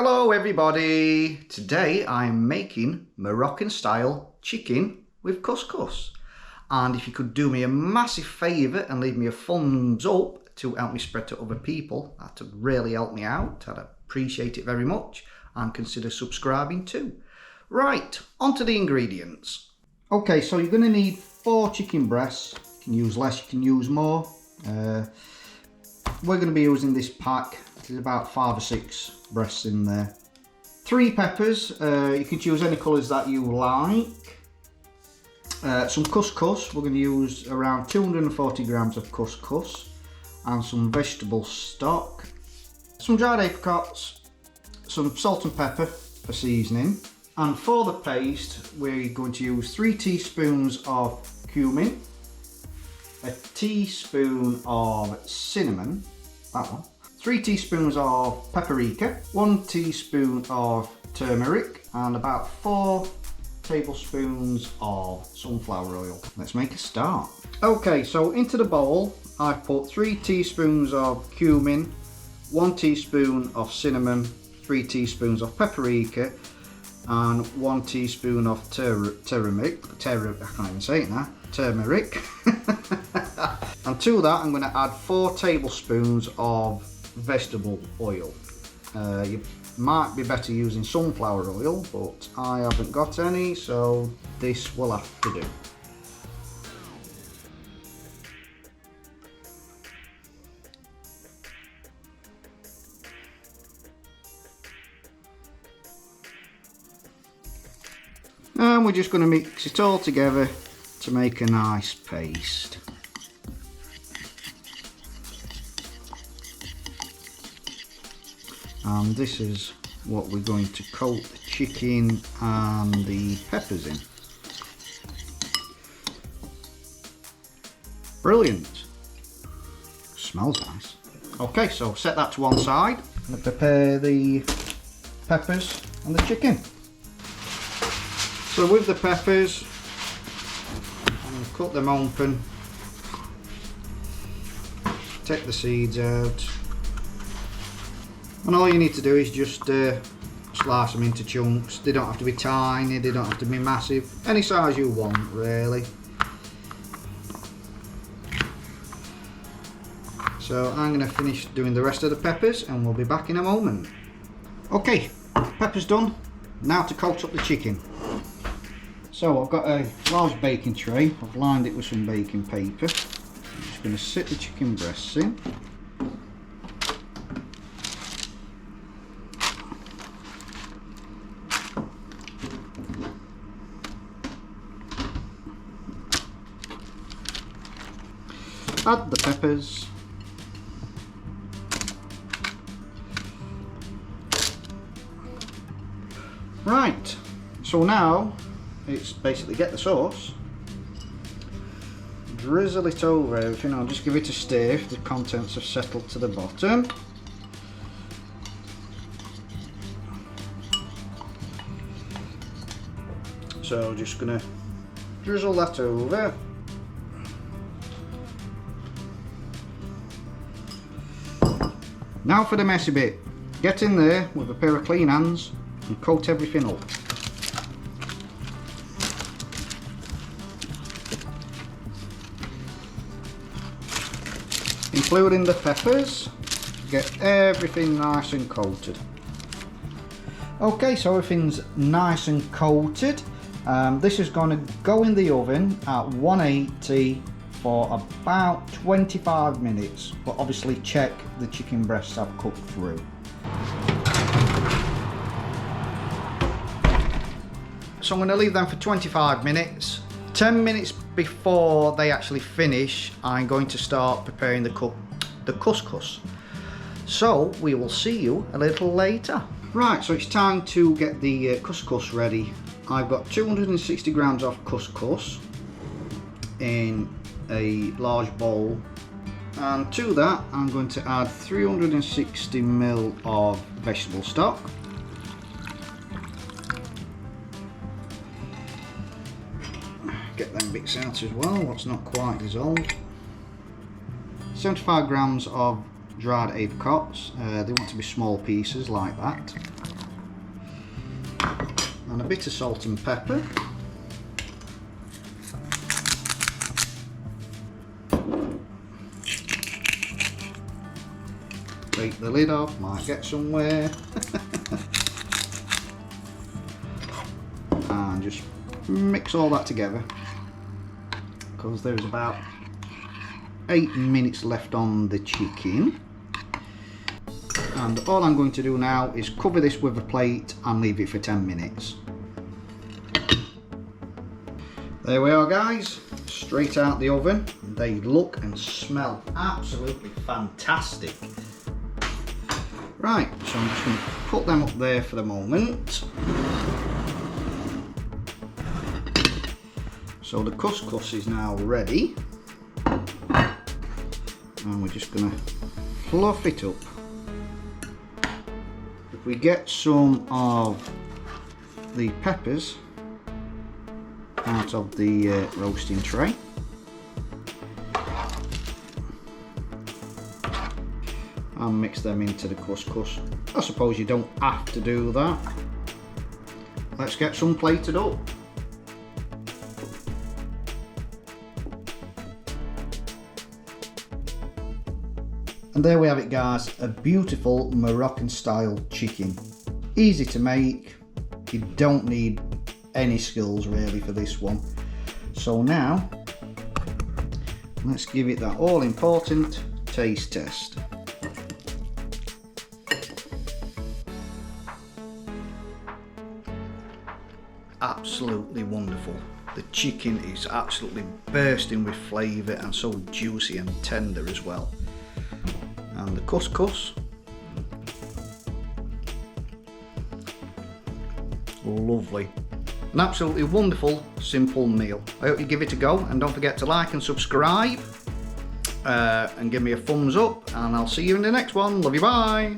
Hello everybody! Today I'm making Moroccan-style chicken with couscous. And if you could do me a massive favour and leave me a thumbs up to help me spread to other people, that would really help me out. I'd appreciate it very much, and consider subscribing too. Right, on to the ingredients. Okay, so you're going to need 4 chicken breasts. You can use less, you can use more. We're going to be using this pack. There's about 5 or 6 breasts in there. 3 peppers, you can choose any colours that you like. Some couscous, we're going to use around 240 grams of couscous, and some vegetable stock, some dried apricots, some salt and pepper for seasoning. And for the paste, we're going to use 3 teaspoons of cumin, a teaspoon of cinnamon, that one, 3 teaspoons of paprika, 1 teaspoon of turmeric, and about 4 tablespoons of sunflower oil. Let's make a start. Okay, so into the bowl I've put 3 teaspoons of cumin, 1 teaspoon of cinnamon, 3 teaspoons of paprika, and 1 teaspoon of turmeric. I can't even say it now. Turmeric. And to that I'm going to add 4 tablespoons of vegetable oil. You might be better using sunflower oil, but I haven't got any, so this will have to do. And we're just going to mix it all together to make a nice paste. And this is what we're going to coat the chicken and the peppers in. Brilliant. Smells nice. Okay, so set that to one side. I'm going to prepare the peppers and the chicken. So with the peppers, I'm going to cut them open, take the seeds out. And all you need to do is just slice them into chunks. They don't have to be tiny, they don't have to be massive. Any size you want, really. So I'm going to finish doing the rest of the peppers and we'll be back in a moment. Okay, peppers done. Now to coat up the chicken. So I've got a large baking tray. I've lined it with some baking paper. I'm just going to sit the chicken breasts in. Add the peppers, right, so now it's basically get the sauce, drizzle it over everything. I'll just give it a stir if the contents have settled to the bottom. So just gonna drizzle that over. Now for the messy bit. Get in there with a pair of clean hands and coat everything up. Including the peppers. Get everything nice and coated. Okay, so everything's nice and coated. This is going to go in the oven at 180 for about 25 minutes, but obviously check the chicken breasts have cooked through. So I'm going to leave them for 25 minutes. 10 minutes before they actually finish, I'm going to start preparing the couscous. So we will see you a little later. Right, so it's time to get the couscous ready. I've got 260 grams of couscous in a large bowl, and to that I'm going to add 360 ml of vegetable stock, get them bits out as well, what's not quite dissolved, 75 grams of dried apricots, they want to be small pieces like that, and a bit of salt and pepper. Take the lid off, might get somewhere. And just mix all that together, because there's about 8 minutes left on the chicken. And all I'm going to do now is cover this with a plate and leave it for 10 minutes. There we are, guys, straight out the oven. They look and smell absolutely fantastic. Right, so I'm just going to put them up there for the moment. So the couscous is now ready, and we're just going to fluff it up. If we get some of the peppers out of the roasting tray, and mix them into the couscous. I suppose you don't have to do that. Let's get some plated up. And there we have it, guys, a beautiful Moroccan style chicken. Easy to make, you don't need any skills really for this one. So now, let's give it that all important taste test. Absolutely wonderful. The chicken is absolutely bursting with flavour and so juicy and tender as well. And the couscous, lovely. An absolutely wonderful, simple meal. I hope you give it a go, and don't forget to like and subscribe, and give me a thumbs up, and I'll see you in the next one. Love you, bye.